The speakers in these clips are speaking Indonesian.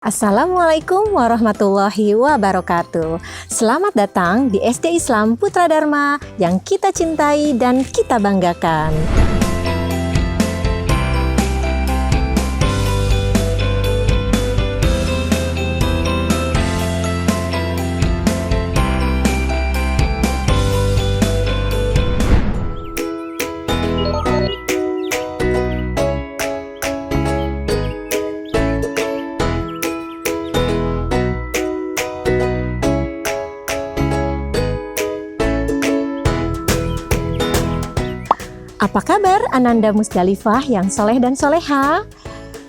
Assalamualaikum warahmatullahi wabarakatuh. Selamat datang di SD Islam Putra Dharma yang kita cintai dan kita banggakan. Apa kabar Ananda Musdalifah yang soleh dan soleha?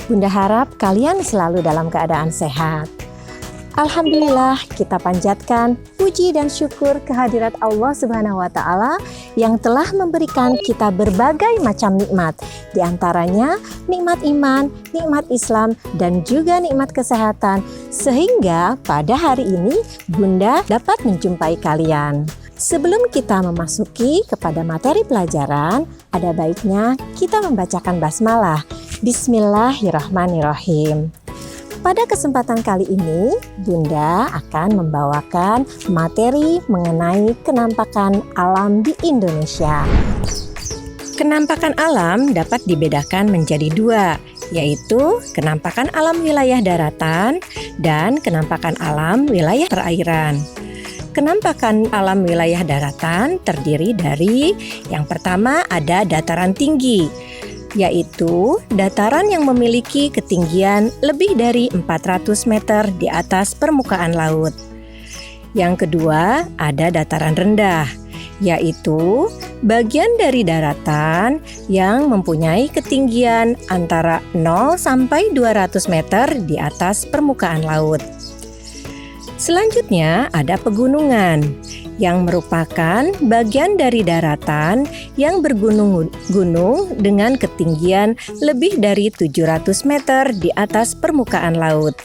Bunda harap kalian selalu dalam keadaan sehat. Alhamdulillah, kita panjatkan puji dan syukur kehadirat Allah Subhanahu wa Ta'ala yang telah memberikan kita berbagai macam nikmat, di antaranya nikmat iman, nikmat Islam, dan juga nikmat kesehatan, sehingga pada hari ini Bunda dapat menjumpai kalian. Sebelum kita memasuki kepada materi pelajaran, ada baiknya kita membacakan basmalah. Bismillahirrahmanirrahim. Pada kesempatan kali ini, Bunda akan membawakan materi mengenai kenampakan alam di Indonesia. Kenampakan alam dapat dibedakan menjadi dua, yaitu kenampakan alam wilayah daratan dan kenampakan alam wilayah perairan. Kenampakan alam wilayah daratan terdiri dari yang pertama ada dataran tinggi, yaitu dataran yang memiliki ketinggian lebih dari 400 meter di atas permukaan laut. Yang kedua ada dataran rendah, yaitu bagian dari daratan yang mempunyai ketinggian antara 0 sampai 200 meter di atas permukaan laut. Selanjutnya ada pegunungan yang merupakan bagian dari daratan yang bergunung-gunung dengan ketinggian lebih dari 700 meter di atas permukaan laut.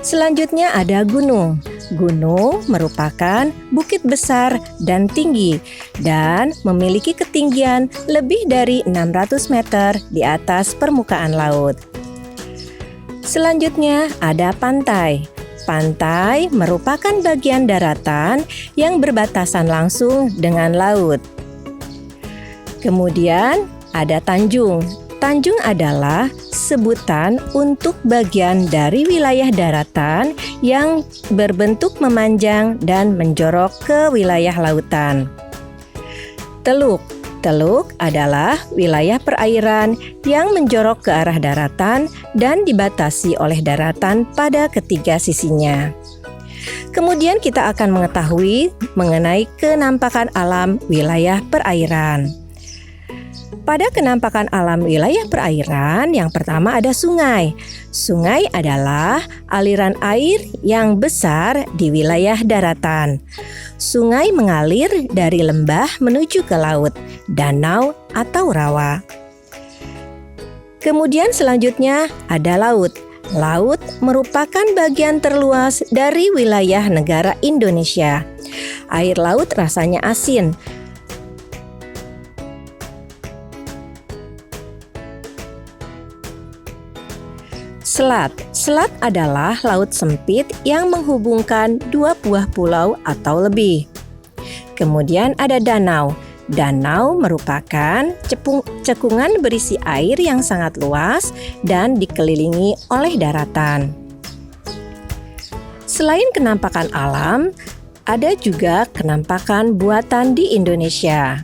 Selanjutnya ada gunung. Gunung merupakan bukit besar dan tinggi dan memiliki ketinggian lebih dari 600 meter di atas permukaan laut. Selanjutnya ada pantai. Pantai merupakan bagian daratan yang berbatasan langsung dengan laut. Kemudian ada tanjung. Tanjung adalah sebutan untuk bagian dari wilayah daratan yang berbentuk memanjang dan menjorok ke wilayah lautan. Teluk. Teluk adalah wilayah perairan yang menjorok ke arah daratan dan dibatasi oleh daratan pada ketiga sisinya. Kemudian kita akan mengetahui mengenai kenampakan alam wilayah perairan. Pada kenampakan alam wilayah perairan, yang pertama ada sungai. Sungai adalah aliran air yang besar di wilayah daratan. Sungai mengalir dari lembah menuju ke laut, danau atau rawa. Kemudian selanjutnya ada laut. Laut merupakan bagian terluas dari wilayah negara Indonesia. Air laut rasanya asin. Selat. Selat adalah laut sempit yang menghubungkan dua buah pulau atau lebih. Kemudian ada danau. Danau merupakan cekungan berisi air yang sangat luas dan dikelilingi oleh daratan. Selain kenampakan alam, ada juga kenampakan buatan di Indonesia.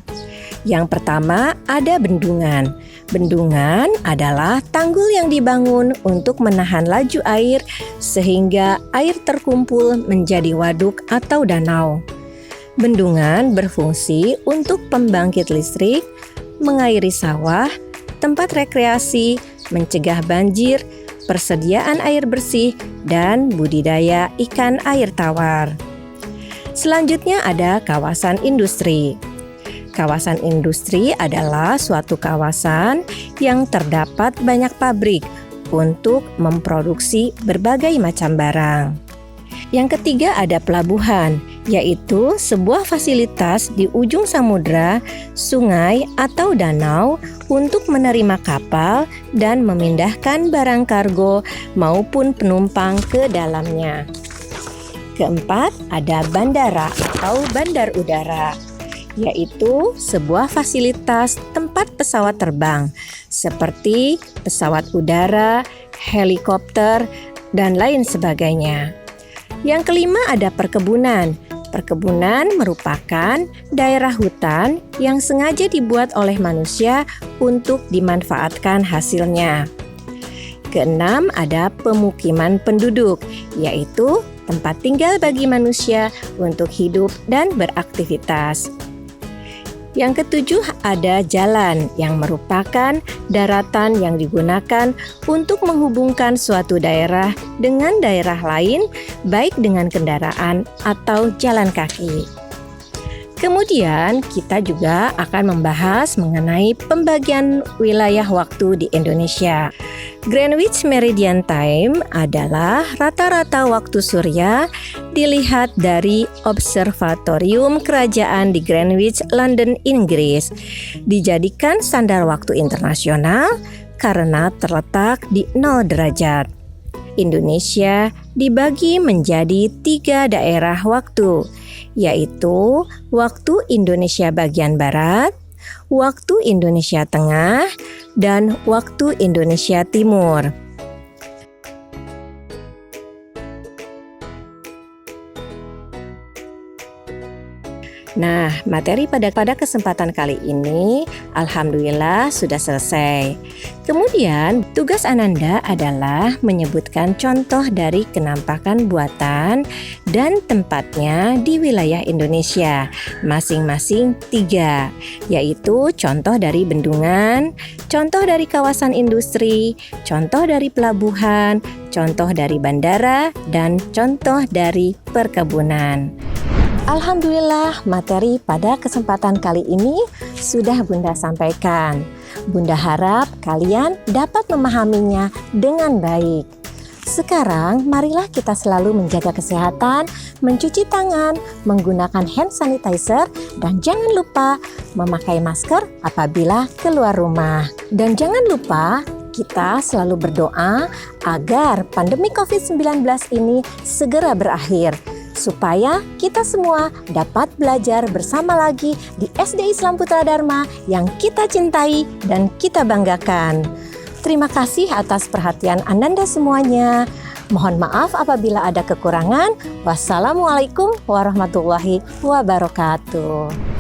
Yang pertama ada bendungan. Bendungan adalah tanggul yang dibangun untuk menahan laju air sehingga air terkumpul menjadi waduk atau danau. Bendungan berfungsi untuk pembangkit listrik, mengairi sawah, tempat rekreasi, mencegah banjir, persediaan air bersih, dan budidaya ikan air tawar. Selanjutnya ada kawasan industri. Kawasan industri adalah suatu kawasan yang terdapat banyak pabrik untuk memproduksi berbagai macam barang. Yang ketiga ada pelabuhan. yaitu sebuah fasilitas di ujung samudra, sungai, atau danau untuk menerima kapal dan memindahkan barang kargo maupun penumpang ke dalamnya. Keempat, ada bandara atau bandar udara, yaitu sebuah fasilitas tempat pesawat terbang seperti pesawat udara, helikopter, dan lain sebagainya. Yang kelima ada perkebunan. Perkebunan merupakan daerah hutan yang sengaja dibuat oleh manusia untuk dimanfaatkan hasilnya. Keenam ada pemukiman penduduk, yaitu tempat tinggal bagi manusia untuk hidup dan beraktivitas. Yang ketujuh ada jalan yang merupakan daratan yang digunakan untuk menghubungkan suatu daerah dengan daerah lain, baik dengan kendaraan atau jalan kaki. Kemudian kita juga akan membahas mengenai pembagian wilayah waktu di Indonesia. Greenwich Meridian Time adalah rata-rata waktu surya dilihat dari Observatorium Kerajaan di Greenwich, London, Inggris. Dijadikan standar waktu internasional karena terletak di 0 derajat. Indonesia dibagi menjadi 3 daerah waktu, yaitu waktu Indonesia bagian Barat, waktu Indonesia Tengah, dan waktu Indonesia Timur. Nah, materi pada kesempatan kali ini alhamdulillah sudah selesai. Kemudian, tugas Ananda adalah menyebutkan contoh dari kenampakan buatan dan tempatnya di wilayah Indonesia, masing-masing 3, yaitu contoh dari bendungan, contoh dari kawasan industri, contoh dari pelabuhan, contoh dari bandara, dan contoh dari perkebunan. Alhamdulillah, materi pada kesempatan kali ini sudah Bunda sampaikan. Bunda harap kalian dapat memahaminya dengan baik. Sekarang, marilah kita selalu menjaga kesehatan, mencuci tangan, menggunakan hand sanitizer, dan jangan lupa memakai masker apabila keluar rumah. Dan jangan lupa kita selalu berdoa agar pandemi COVID-19 ini segera berakhir, supaya kita semua dapat belajar bersama lagi di SD Islam Putra Dharma yang kita cintai dan kita banggakan. Terima kasih atas perhatian Ananda semuanya. Mohon maaf apabila ada kekurangan. Wassalamualaikum warahmatullahi wabarakatuh.